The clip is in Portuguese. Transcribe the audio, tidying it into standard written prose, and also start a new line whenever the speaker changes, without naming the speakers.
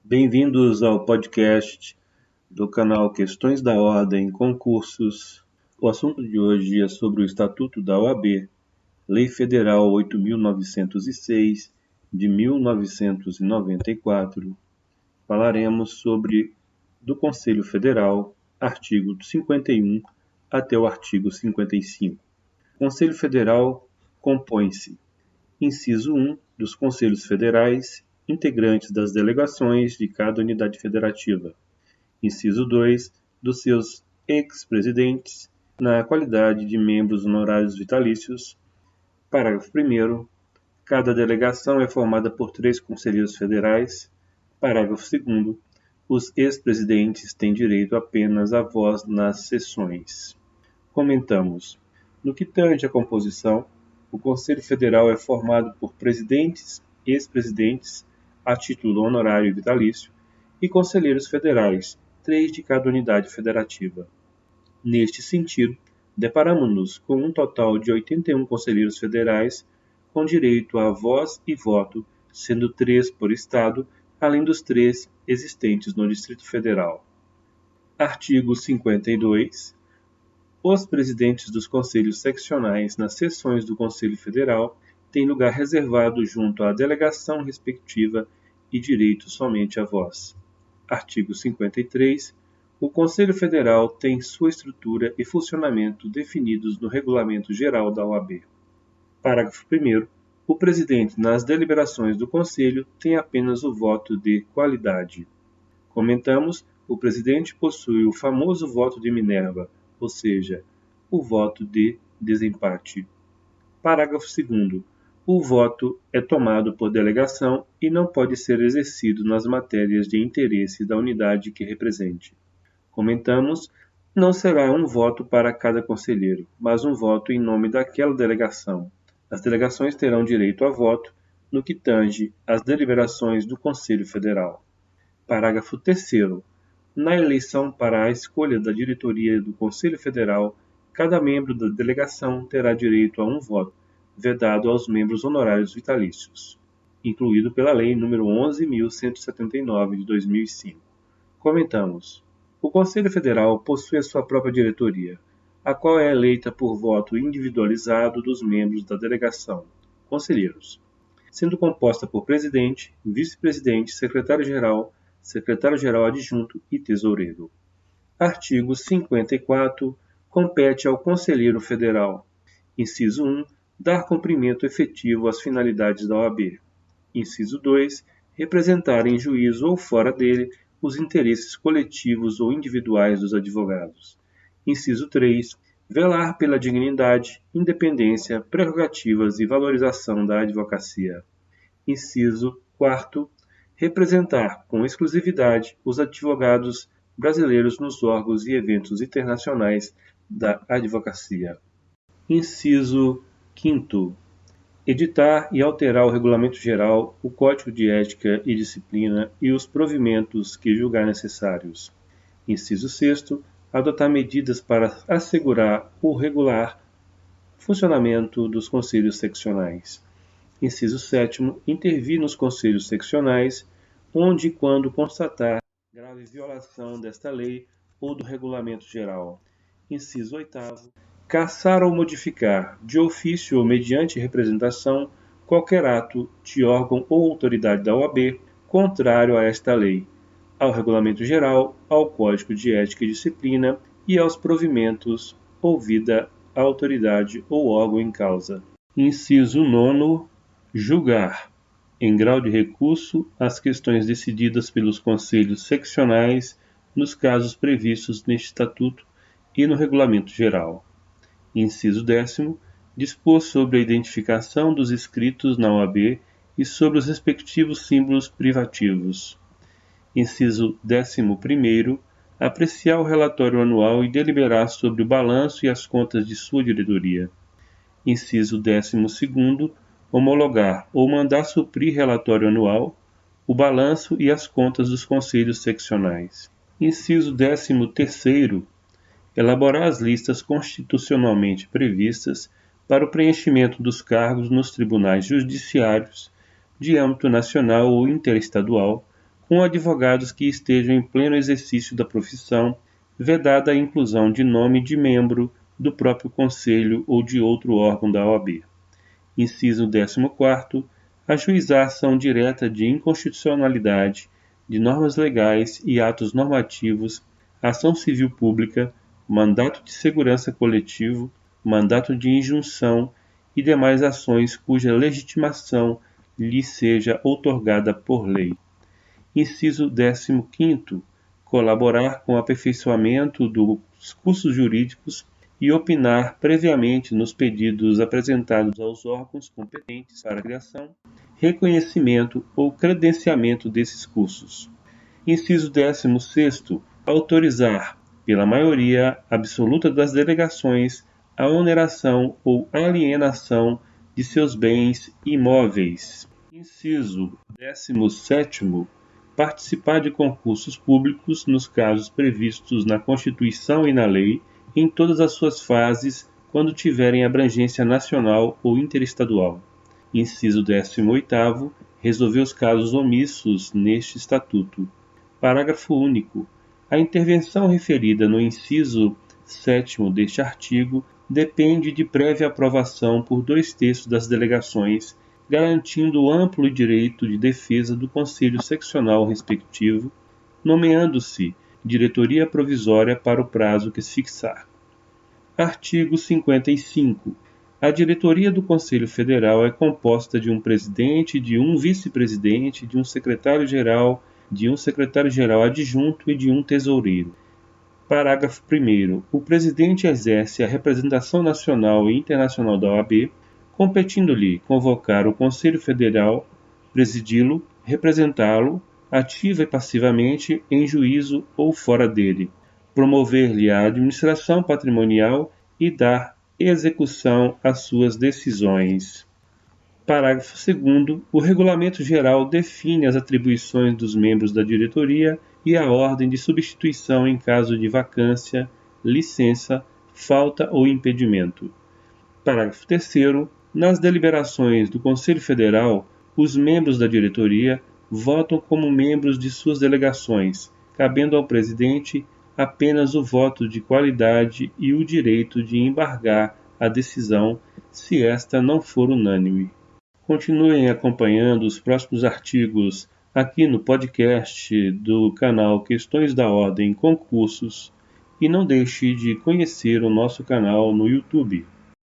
Bem-vindos ao podcast do canal Questões da Ordem Concursos. O assunto de hoje é sobre o Estatuto da OAB, Lei Federal 8.906, de 1994. Falaremos sobre do Conselho Federal, artigo 51 até o artigo 55. O Conselho Federal compõe-se, inciso 1, dos Conselhos Federais, integrantes das delegações de cada unidade federativa. Inciso 2, dos seus ex-presidentes, na qualidade de membros honorários vitalícios. Parágrafo 1º. Cada delegação é formada por 3 conselheiros federais. Parágrafo 2º. Os ex-presidentes têm direito apenas à voz nas sessões. Comentamos. No que tange à composição, o Conselho Federal é formado por presidentes, ex-presidentes, a título honorário e vitalício, e conselheiros federais, 3 de cada unidade federativa. Neste sentido, deparamos-nos com um total de 81 conselheiros federais, com direito a voz e voto, sendo 3 por estado, além dos 3 existentes no Distrito Federal. Artigo 52. Os presidentes dos conselhos seccionais nas sessões do Conselho Federal têm lugar reservado junto à delegação respectiva e direito somente à voz. Artigo 53. O Conselho Federal tem sua estrutura e funcionamento definidos no Regulamento Geral da OAB. Parágrafo 1º. O presidente, nas deliberações do Conselho, tem apenas o voto de qualidade. Comentamos, o presidente possui o famoso voto de Minerva, ou seja, o voto de desempate. Parágrafo 2º. O voto é tomado por delegação e não pode ser exercido nas matérias de interesse da unidade que represente. Comentamos, não será um voto para cada conselheiro, mas um voto em nome daquela delegação. As delegações terão direito a voto no que tange às deliberações do Conselho Federal. Parágrafo 3º. Na eleição para a escolha da diretoria do Conselho Federal, cada membro da delegação terá direito a um voto, vedado aos membros honorários vitalícios, incluído pela Lei nº 11.179, de 2005. Comentamos. O Conselho Federal possui a sua própria diretoria, a qual é eleita por voto individualizado dos membros da delegação, conselheiros, sendo composta por presidente, vice-presidente, secretário-geral adjunto e tesoureiro. Artigo 54. Compete ao conselheiro federal. Inciso 1. Dar cumprimento efetivo às finalidades da OAB. Inciso 2. Representar em juízo ou fora dele os interesses coletivos ou individuais dos advogados. Inciso 3. Velar pela dignidade, independência, prerrogativas e valorização da advocacia. Inciso 4. Representar com exclusividade os advogados brasileiros nos órgãos e eventos internacionais da advocacia. Inciso 5º. Editar e alterar o Regulamento Geral, o Código de Ética e Disciplina e os provimentos que julgar necessários. Inciso 6º. Adotar medidas para assegurar o regular funcionamento dos conselhos seccionais. Inciso 7º. Intervir nos conselhos seccionais, onde e quando constatar grave violação desta lei ou do Regulamento Geral. Inciso 8º. Cassar ou modificar, de ofício ou mediante representação, qualquer ato de órgão ou autoridade da OAB contrário a esta lei, ao Regulamento Geral, ao Código de Ética e Disciplina e aos provimentos, ouvida a autoridade ou órgão em causa. Inciso 9º. Julgar, em grau de recurso, as questões decididas pelos conselhos seccionais nos casos previstos neste Estatuto e no Regulamento Geral. Inciso 10º. Dispor sobre a identificação dos inscritos na OAB e sobre os respectivos símbolos privativos. Inciso 11º. Apreciar o relatório anual e deliberar sobre o balanço e as contas de sua diretoria. Inciso 12º. Homologar ou mandar suprir relatório anual, o balanço e as contas dos conselhos seccionais. Inciso 13º. Elaborar as listas constitucionalmente previstas para o preenchimento dos cargos nos tribunais judiciários de âmbito nacional ou interestadual, com advogados que estejam em pleno exercício da profissão, vedada a inclusão de nome de membro do próprio Conselho ou de outro órgão da OAB. Inciso 14º. Ajuizar ação direta de inconstitucionalidade de normas legais e atos normativos, ação civil pública, mandato de segurança coletivo, mandato de injunção e demais ações cuja legitimação lhe seja outorgada por lei. Inciso 15º. Colaborar com o aperfeiçoamento dos cursos jurídicos e opinar previamente nos pedidos apresentados aos órgãos competentes para a criação, reconhecimento ou credenciamento desses cursos. Inciso 16º. Autorizar, pela maioria absoluta das delegações, a oneração ou alienação de seus bens imóveis. Inciso 17º. Participar de concursos públicos nos casos previstos na Constituição e na lei, em todas as suas fases, quando tiverem abrangência nacional ou interestadual. Inciso 18º. Resolver os casos omissos neste Estatuto. Parágrafo único. A intervenção referida no inciso 7º deste artigo depende de prévia aprovação por 2/3 das delegações, garantindo o amplo direito de defesa do Conselho Seccional respectivo, nomeando-se diretoria provisória para o prazo que se fixar. Artigo 55. A diretoria do Conselho Federal é composta de um presidente, de um vice-presidente, de um secretário-geral adjunto e de um tesoureiro. Parágrafo 1º. O presidente exerce a representação nacional e internacional da OAB, competindo-lhe convocar o Conselho Federal, presidi-lo, representá-lo, ativa e passivamente, em juízo ou fora dele, promover-lhe a administração patrimonial e dar execução às suas decisões. Parágrafo 2º. O Regulamento Geral define as atribuições dos membros da diretoria e a ordem de substituição em caso de vacância, licença, falta ou impedimento. Parágrafo 3º. Nas deliberações do Conselho Federal, os membros da diretoria votam como membros de suas delegações, cabendo ao presidente apenas o voto de qualidade e o direito de embargar a decisão, se esta não for unânime. Continuem acompanhando os próximos artigos aqui no podcast do canal Questões da Ordem Concursos e não deixe de conhecer o nosso canal no YouTube.